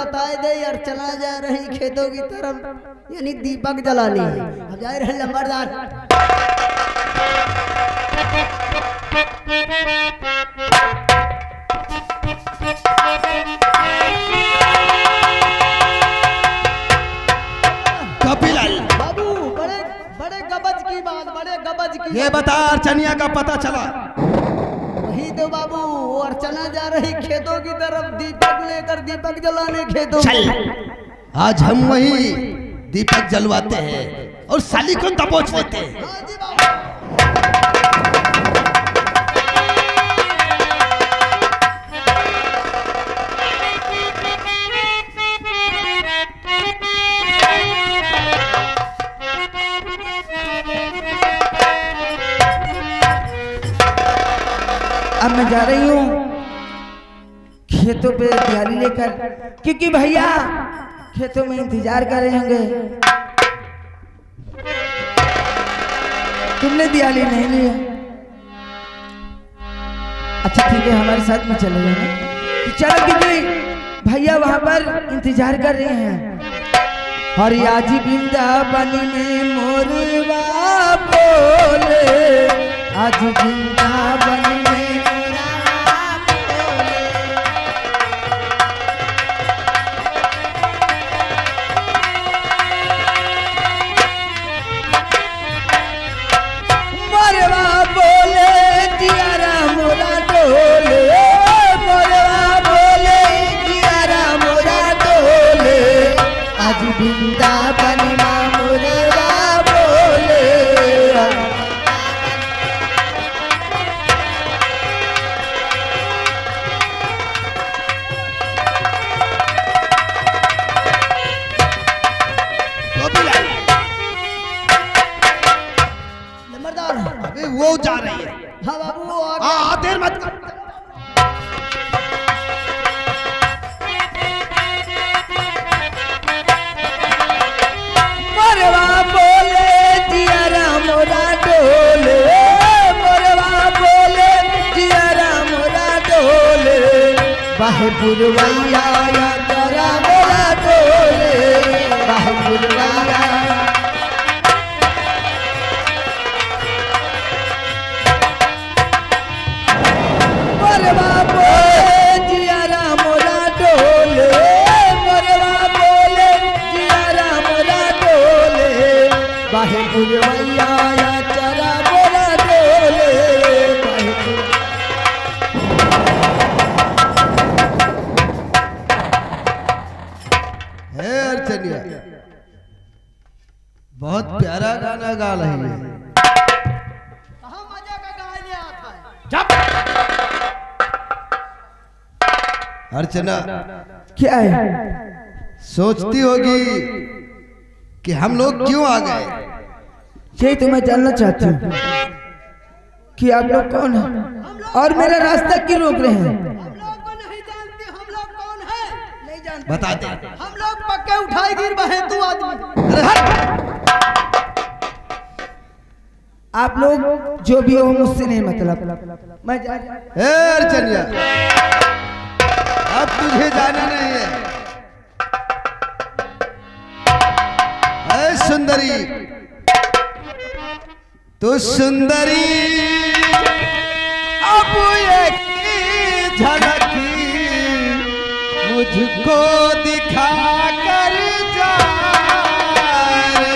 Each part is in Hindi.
बताए दे यार, चला जा रही खेतों की तरफ, यानी दीपक जलानी। अब जा रहे लंबरदार। कपिलाल बाबू बड़े बड़े गबज की बात, बड़े गबज की। ये बता अर्चनिया का पता चला? वही तो बाबू, अर्चना जा रही खेतों की तरफ दीपक लेकर, दीपक जलाने खेतों। चल आज हम वही दीपक जलवाते हैं और साली को दबोच लेते हैं। हाँ जी बाबू। अब मैं जा रही हूँ खेतों पे दियाली लेकर, क्योंकि भैया खेतों में इंतजार कर रहे होंगे। तुमने दियाली नहीं लिया? अच्छा ठीक है, हमारे साथ में चले जाना। चलो, क्योंकि भैया वहां पर इंतजार कर रहे हैं। और आज वृंदावन में मोरवा बोले, आज वृंदावन में वृंदावन मोरवा बोले। नंबरदार अबे वो जा रही है। हाँ बाबू वो हाँ देर मत कर। बाहुपुरवैया या तेरा मोरा डोले, बाहुपुरवैया। मोरवा बोले जियारा मोरा डोले, मोरवा बोले जियारा मोरा डोले, बाहुपुरवैया या तेरा मोरा डोले, बाहुपुर। अर्चनिया बहुत प्यारा गाना गा रही है। कहाँ मजा का गाने आता है। जब अर्चना क्या है? सोचती होगी कि हम लोग क्यों आ गए। यही तो मैं जानना चाहती हूँ कि आप लोग कौन हैं और मेरा रास्ता क्यों रोक रहे हैं। हम लोग को नहीं जानते, हम लोग कौन है नहीं जानते। बता दे। हम लोग पक्के उठाए गिर बहे तू आदमी। अरे हट! आप लोग जो भी हो मुझसे नहीं मतलब। मैं अर्चनिया अब तुझे जाना नहीं है। सुंदरी तो सुंदरी अब एक झलक मुझको दिखा कर जा रही।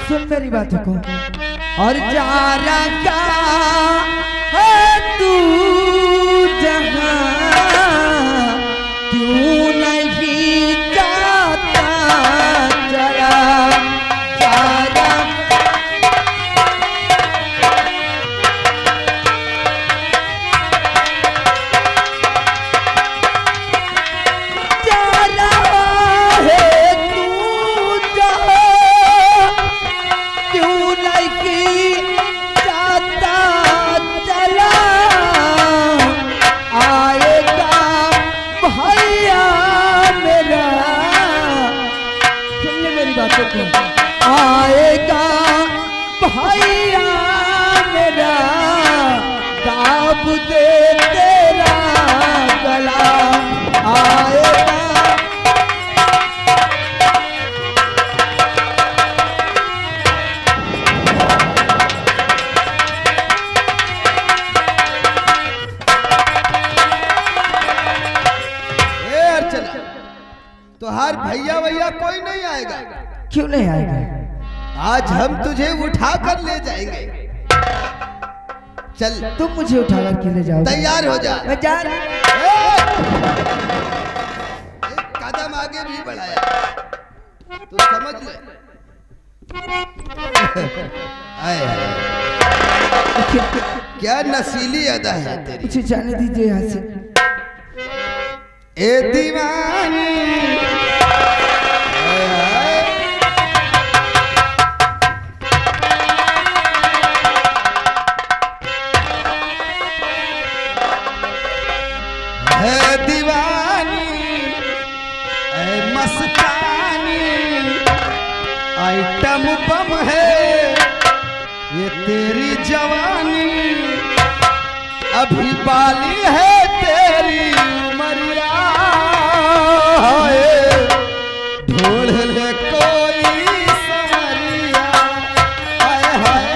सुन मेरी बातों को। और जारा का है तू जहां, क्यों नहीं जाता जरा जारा। जारा है तू जहां, क्यों नहीं जाता चला। आएगा भैया मेरा, सुन ले मेरी बातों को। आएगा भैया मेरा, दाब दे तेरा गला। आएगा ए अर्चना, तुहार भैया भैया कोई नहीं आएगा। क्यों नहीं आएगा? आज हम तुझे उठा कर ले जाएंगे। चल तुम मुझे उठाकर के ले जाओ। तैयार हो जा। मैं जा रहा। एक कदम आगे भी बढ़ाया तो समझ ले। आए हाय। क्या नसीली अदा है तेरी। मुझे जाने दीजिए यहाँ से। ए दीवानी हाय हाय। है दीवानी ऐ मस्तानी, आइटम बम है ये तेरी जवानी। अभी बाली है तेरी उमरिया, ढोल ले कोई समरिया। हाय हाय।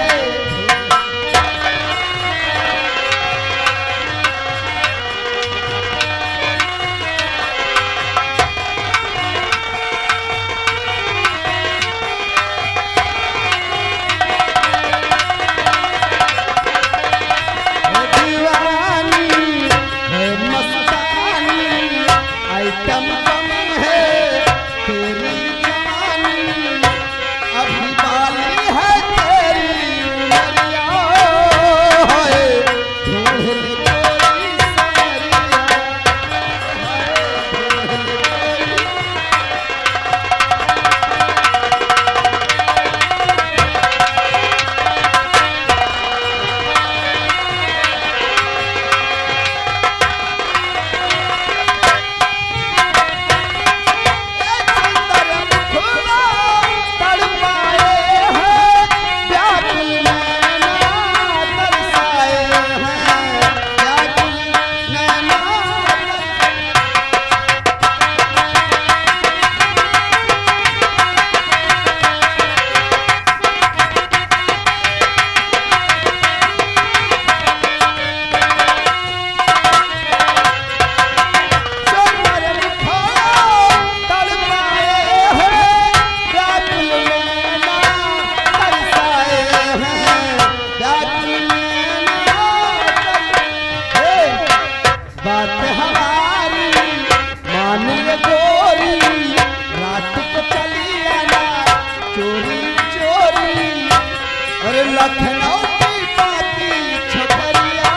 लखनऊ की बाती छपरिया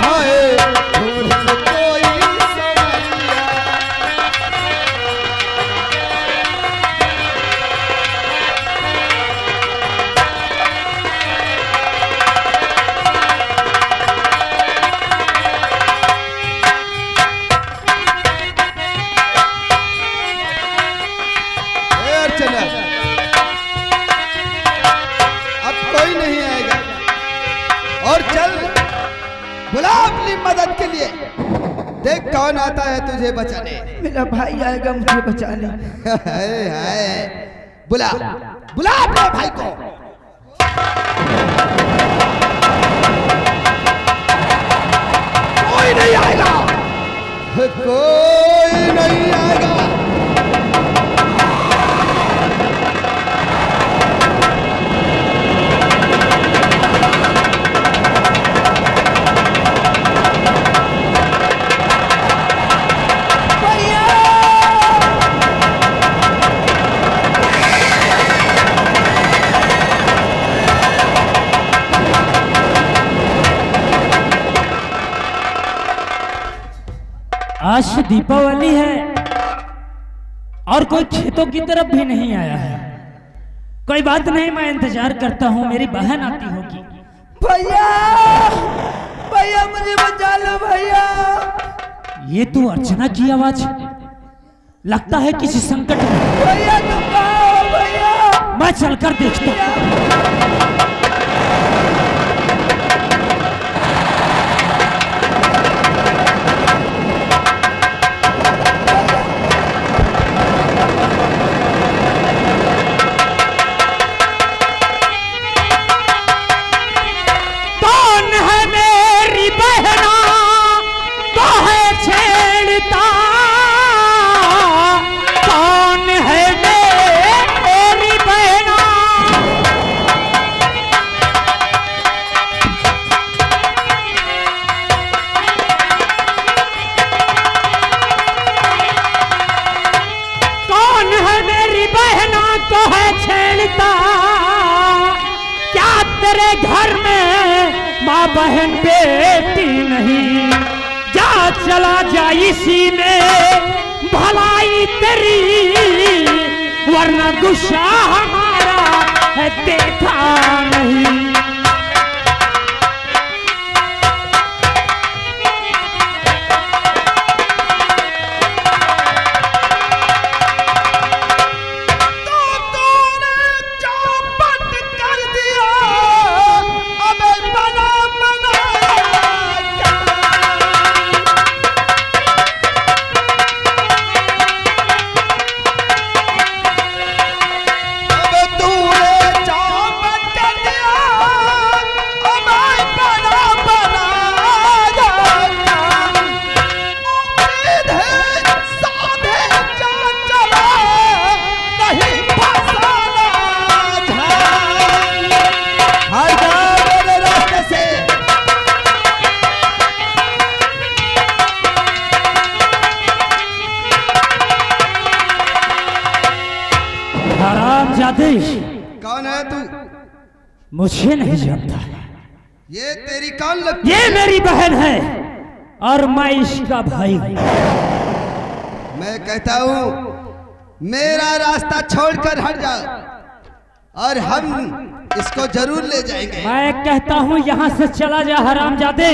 है, ढूंढ कोई समरिया। अर्चना अब कोई नहीं आएगा, और चल बुला अपनी मदद के लिए। देख कौन आता है तुझे बचाने। मेरा भाई आएगा मुझे बचाने। हाय हाय, बुला बुला अपने भाई को। कोई नहीं आएगा, कोई नहीं आएगा। आज दीपावली है और कोई खेतों की तरफ भी नहीं आया है। कोई बात नहीं, मैं इंतजार करता हूँ, मेरी बहन आती होगी। भैया भैया मुझे बचा लो भैया। ये तो अर्चना की आवाज है। लगता है किसी संकट में। भैया तुम आओ भैया। मैं चलकर देखता हूँ। बहन बेटी नहीं, जा चला जा इसी में भलाई तेरी, वरना गुस्सा हमारा है देखा नहीं। कौन है तू? मुझे नहीं जानता। ये तेरी कौन लगती? ये मेरी बहन है और मैं इसका भाई हूं। मैं कहता हूँ मेरा रास्ता छोड़कर हट जाओ और हम इसको जरूर ले जाएंगे। मैं कहता हूँ यहाँ से चला जा हरामजादे,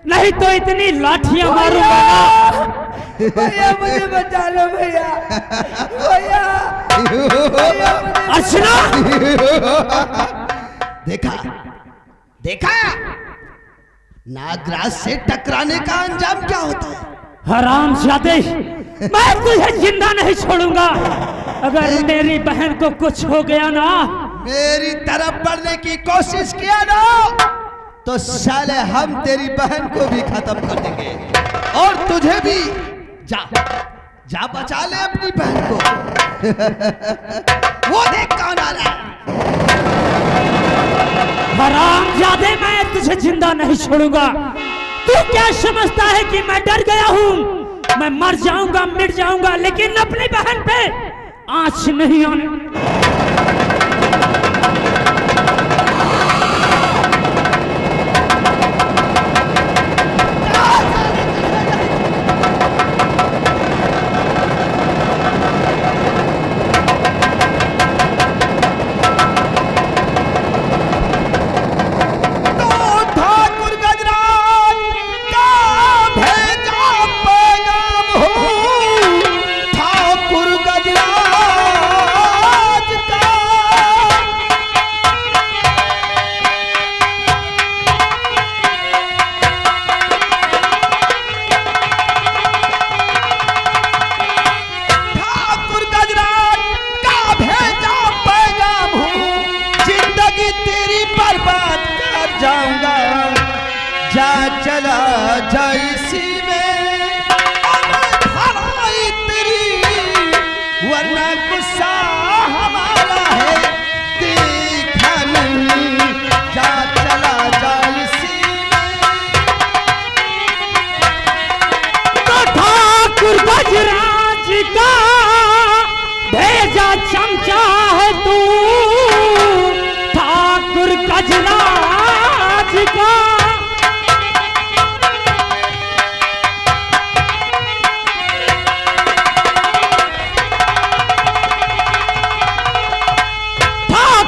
नहीं तो इतनी लाठियां मारूंगा। भैया मुझे बचा लो भैया। भैया अर्चना, देखा देखा नागराज से टकराने का अंजाम क्या होता है? हरामजादे, मैं तुझे जिंदा नहीं छोड़ूंगा। अगर मेरी बहन को कुछ हो गया ना, मेरी तरफ बढ़ने की कोशिश किया ना, तो साले हम तेरी बहन को भी खत्म कर देंगे और तुझे भी। जा जा बचा ले अपनी बहन को। वो देख कौन आ रहा है। हरामजादे, मैं तुझे जिंदा नहीं छोड़ूंगा। तू क्या समझता है कि मैं डर गया हूँ? मैं मर जाऊंगा, मिट जाऊंगा, लेकिन अपनी बहन पे आंच नहीं आने।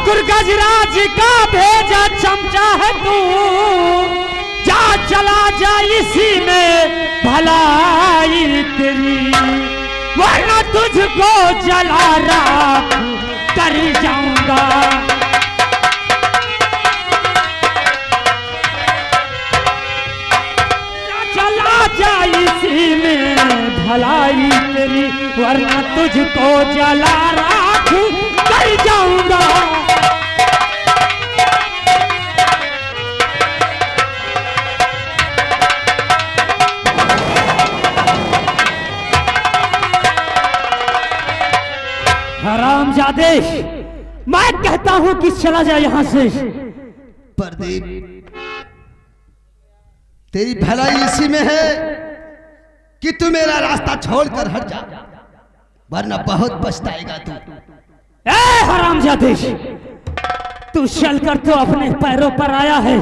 ठाकुर गजराज का भेजा चमचा है तू, जा चला जा इसी में भलाई तेरी, वरना तुझको जला राख कर जाऊंगा। चला जा इसी में भलाई तेरी, वरना तुझको जला राख कर जाऊंगा। हरामजादे, मैं कहता हूं कि चला जा यहां से। प्रदीप, तेरी भलाई इसी में है कि तू मेरा रास्ता छोड़कर हट जा, वरना बहुत पछताएगा तू। ए हरामजादे, तू चलकर तो अपने पैरों पर आया है,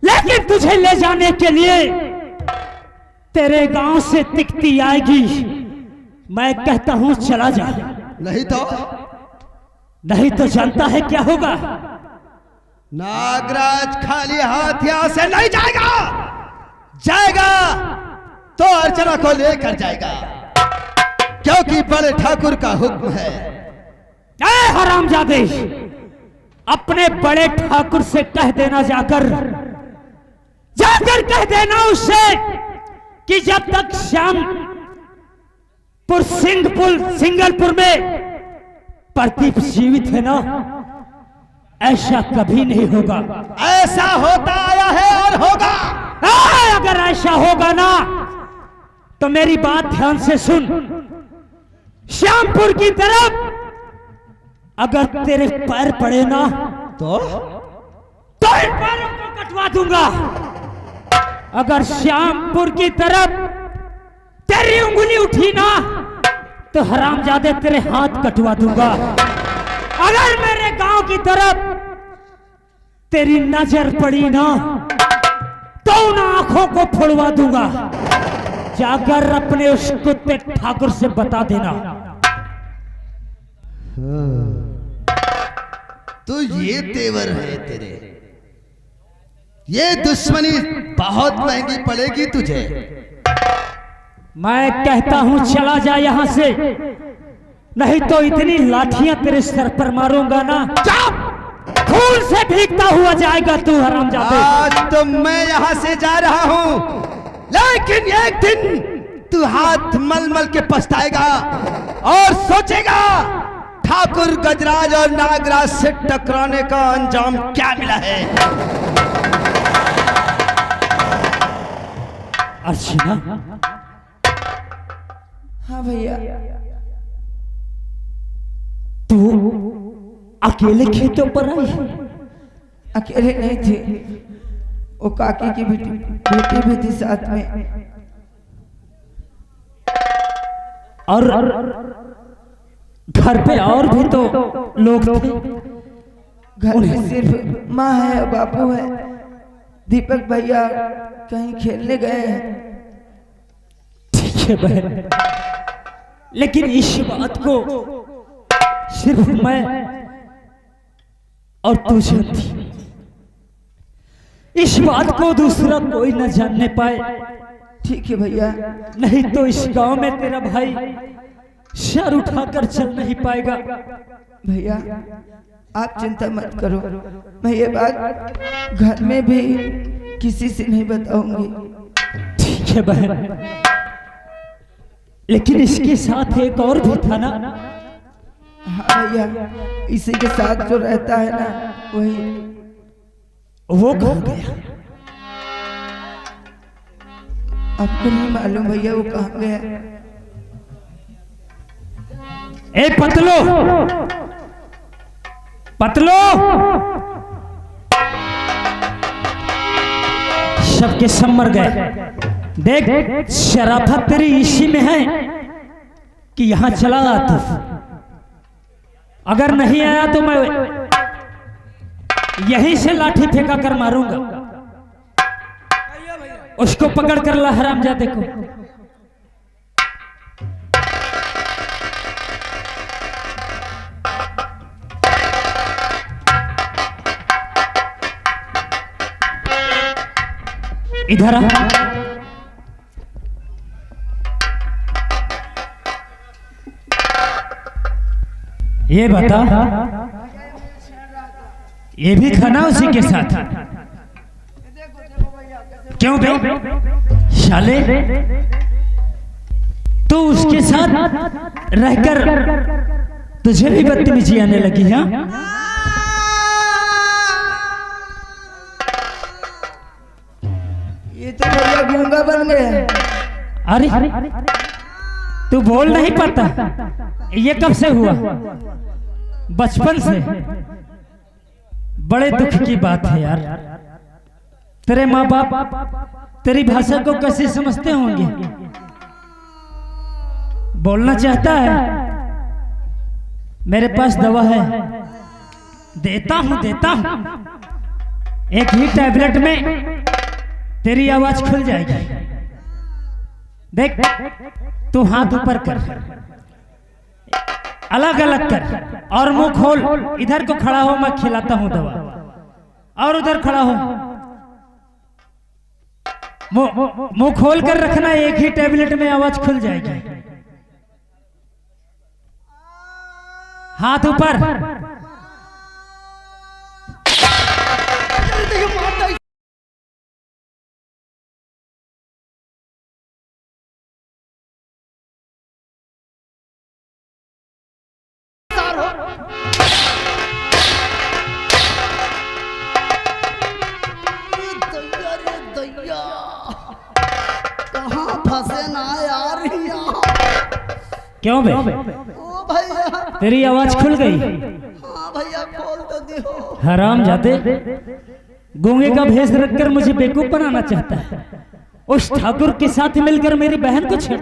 लेकिन तुझे ले जाने के लिए तेरे गांव से तिकती आएगी। मैं कहता हूं चला जा। नहीं तो जानता है क्या होगा? नागराज खाली हाथ यहां से नहीं जाएगा, जाएगा तो अर्चना को लेकर जाएगा, क्योंकि बड़े ठाकुर का हुक्म है। ए हरामजादे, अपने बड़े ठाकुर से कह देना, जाकर कह देना उससे कि जब तक श्यामपुर सिंगलपुर में प्रदीप जीवित है ना, ऐसा कभी नहीं होगा। ऐसा होता आया है और होगा। अगर ऐसा होगा ना तो मेरी बात ध्यान से सुन। श्यामपुर की तरफ अगर तेरे पैर पड़े ना तो इन पैरों को कटवा दूंगा। अगर श्यामपुर की तरफ तेरी उंगली उठी ना तो हरामजादे तेरे हाथ कटवा दूंगा। अगर मेरे गांव की तरफ तेरी नजर पड़ी ना तो उन आंखों को फोड़वा दूंगा। जाकर अपने उस कुत्ते ठाकुर से बता देना। तो ये तेवर है तेरे, ये दुश्मनी बहुत महंगी पड़ेगी तुझे। मैं कहता हूं चला जा यहां से, नहीं तो इतनी लाठियां तेरे सर पर मारूंगा ना, खून से भीगता हुआ जाएगा तू हरामजादे। आज तो मैं यहां से जा रहा हूं, लेकिन एक दिन तू हाथ मल मल के पछताएगा और सोचेगा ठाकुर गजराज और नागराज से टकराने का अंजाम क्या मिला है। अर्चना, हाँ भैया, तू अकेले खेतों पर आई? अकेले नहीं थे, वो काकी की बेटी भी थी साथ में। और घर पे और भी तो लोग थे? घर में सिर्फ माँ है, बापू है, दीपक भैया कहीं खेलने गए हैं। ठीक है बहन, लेकिन इस बात को सिर्फ मैं और तू जानती, इस बात को दूसरा कोई न जानने पाए। ठीक है भैया। नहीं तो इस गांव में तेरा भाई सर उठाकर चल नहीं पाएगा। भैया आप चिंता मत करो, मैं ये बात घर में भी किसी से नहीं बताऊंगी। ठीक है बहन, लेकिन इसके साथ एक और भी था ना? हाँ भैया, इसी के साथ जो रहता है ना, वही। वो कहाँ गया? आपको नहीं मालूम भैया वो कहाँ गया? ए पतलो, पतलो, सबके सब मर गए। देख शराफत तेरी इसी में है कि यहां चला आता। अगर नहीं आया तो मैं यहीं से लाठी फेंका कर मारूंगा। उसको पकड़ कर ला हरामजादे को। इधर आ। ये बता, ये भी खाना उसी के साथ? क्यों बे शाले, तू उसके साथ रहकर तुझे भी बदतमीजी आने लगी है? ये तो भैया गूंगा बन गया। अरे तू बोल नहीं पाता? ये कब से हुआ? बचपन से? बड़े दुख की बात है यार। तेरे माँ बाप तेरी भाषा को कैसे समझते होंगे? बोलना चाहता है? मेरे पास दवा है, देता हूं। एक ही टैबलेट में तेरी आवाज खुल जाएगी। देख, तू हाथ ऊपर कर, अलग अलग कर और मुंह खोल। इधर को खड़ा हो, मैं खिलाता हूं दवा। और उधर खड़ा हो, मुंह खोल कर रखना। एक ही टैबलेट में आवाज खुल जाएगी। हाथ ऊपर। कहाँ फंसे ना यार यहाँ। क्यों बे? ओ भैया, तेरी आवाज खुल गई? हाँ भैया खोल तो दियो। हराम जाते, गूंगे का भेष रखकर मुझे बेवकूफ बनाना चाहता है। उस ठाकुर के साथ मिलकर मेरी बहन को छेड़।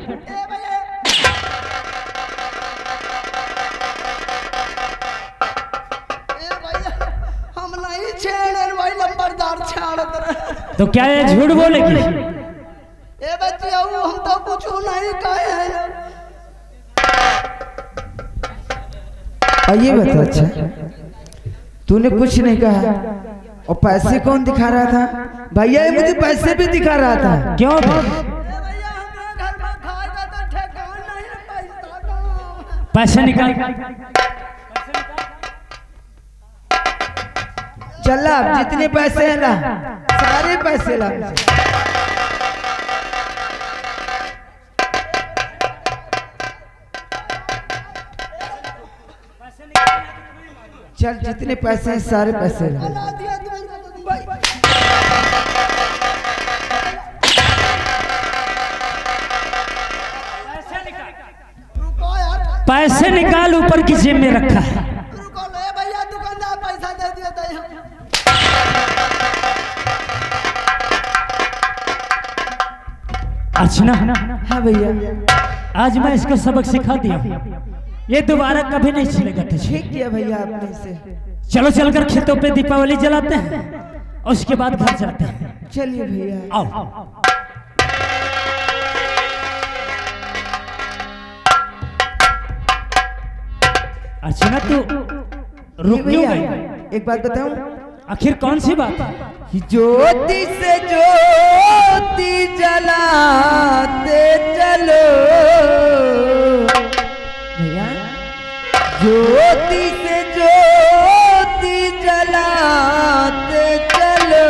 हम नहीं छेड़े भाई, लंबरदार छेड़त रहे। तो क्या ये झूठ बोलेगी? ए बच्चे हम तो कुछ नहीं कहे हैं। ये बता, अच्छा तूने कुछ नहीं कहा और पैसे कौन दिखा रहा था? भैया ये मुझे पैसे भी दिखा रहा था। क्यों बे? भैया हमारे घर में खाए का तो ठेकान नहीं है, पैसा का। पैसे निकाल। चल ला, जितने पैसे हैं ला, सारे पैसे ला। चल, जितने पैसे हैं सारे पैसे ला। ला दिया तुमको भाई। रुको यार, पैसे निकाल, ऊपर की जेब में रखा है। रुको ले भैया, दुकानदार पैसा दे दिया था यहाँ। अर्चना, हाँ भैया, आज मैं इसको सबक सिखा दिया। ये दोबारा कभी नहीं चलेगा तुझे। ठीक किया भैया आपने इसे। चलो चलकर खेतों पे दीपावली जलाते हैं, उसके बाद घर चलते हैं। चलिए भैया। आओ। अर्चना, तू रुक क्यों भैया गई? एक बात बताऊं? आखिर कौन सी बात? ज्योति से ज्योति जलाते चलो भैया, ज्योति से ज्योति जलाते चलो,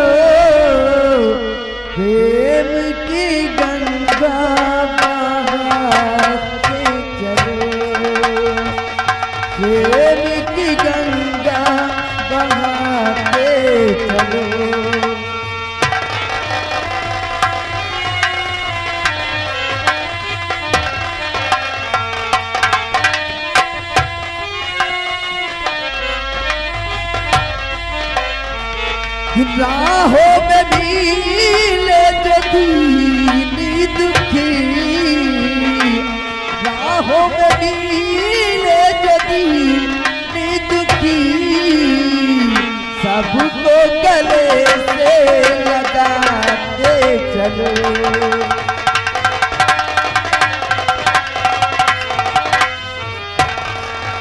प्रेम की गंगा बहाते चलो, प्रेम की गंगा बहाते चलो। राहों में मिले जो दीनी दुखी, राहों में मिले जो दीनी दुखी, सबको गले से लगाते चलो,